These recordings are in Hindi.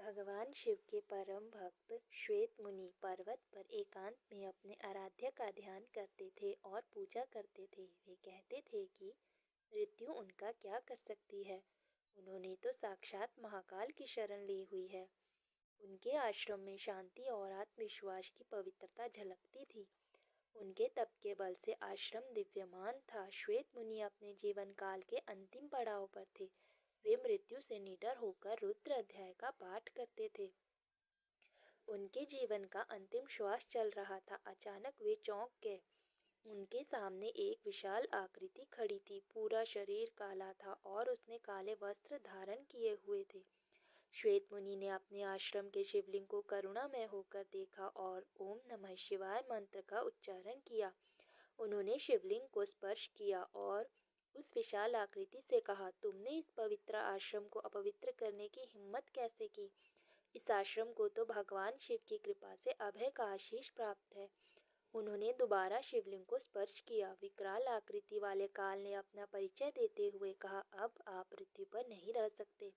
भगवान शिव के परम भक्त श्वेत मुनि पर्वत पर एकांत में अपने आराध्य का ध्यान करते थे और पूजा करते थे। वे कहते थे कि मृत्यु उनका क्या कर सकती है, उन्होंने तो साक्षात महाकाल की शरण ली हुई है। उनके आश्रम में शांति और आत्मविश्वास की पवित्रता झलकती थी। उनके तप के बल से आश्रम दिव्यमान था। श्वेत मुनि अपने जीवन काल के अंतिम पड़ाव पर थे। वे मृत्यु से निडर होकर रुद्र अध्याय का पाठ करते थे। उनके जीवन का अंतिम श्वास चल रहा था। अचानक वे चौंक गए। उनके सामने एक विशाल आकृति खड़ी थी। पूरा शरीर काला था और उसने काले वस्त्र धारण किए हुए थे। श्वेत मुनि ने अपने आश्रम के शिवलिंग को करुणामय होकर देखा और ओम नमः शिवाय मंत्र का उच्चारण किया। उन्होंने शिवलिंग को स्पर्श किया और उस विशाल आकृति से कहा, तुमने इस पवित्र आश्रम को अपवित्र करने की हिम्मत कैसे की? इस आश्रम को तो भगवान शिव की कृपा से अभय का आशीष प्राप्त है। उन्होंने दोबारा शिवलिंग को स्पर्श किया। विकराल आकृति वाले काल ने अपना परिचय देते हुए कहा, अब आप पृथ्वी पर नहीं रह सकते,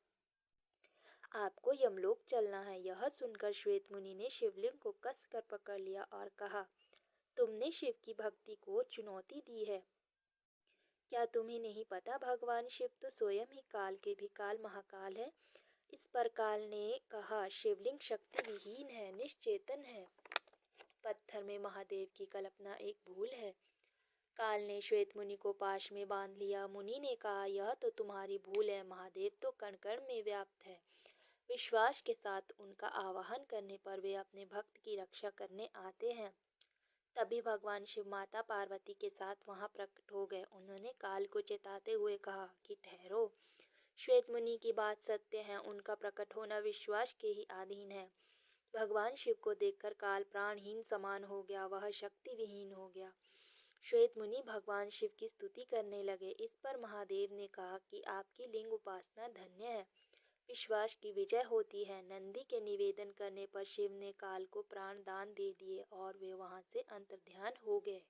आपको यमलोक चलना है। यह सुनकर श्वेत मुनि ने शिवलिंग को कसकर पकड़ लिया और कहा, तुमने शिव की भक्ति को चुनौती दी है। क्या तुम्हें नहीं पता, भगवान शिव तो स्वयं ही काल के भी काल महाकाल है। इस पर काल ने कहा, शिवलिंग शक्ति विहीन है, निश्चेतन है। पत्थर में महादेव की कल्पना एक भूल है। काल ने श्वेत मुनि को पाश में बांध लिया। मुनि ने कहा, यह तो तुम्हारी भूल है, महादेव तो कण कण में व्याप्त है। विश्वास के साथ उनका आवाहन करने पर वे अपने भक्त की रक्षा करने आते हैं। तभी भगवान शिव माता पार्वती के साथ वहां प्रकट हो गए। उन्होंने काल को चेताते हुए कहा कि ठहरो, श्वेत मुनि की बात सत्य है, उनका प्रकट होना विश्वास के ही अधीन है। भगवान शिव को देखकर काल प्राणहीन समान हो गया, वह शक्ति विहीन हो गया। श्वेत मुनि भगवान शिव की स्तुति करने लगे। इस पर महादेव ने कहा कि आपकी लिंग उपासना धन्य है, विश्वास की विजय होती है। नंदी के निवेदन करने पर शिव ने काल को प्राण दान दे दिए और वे वहां से अंतर्ध्यान हो गए।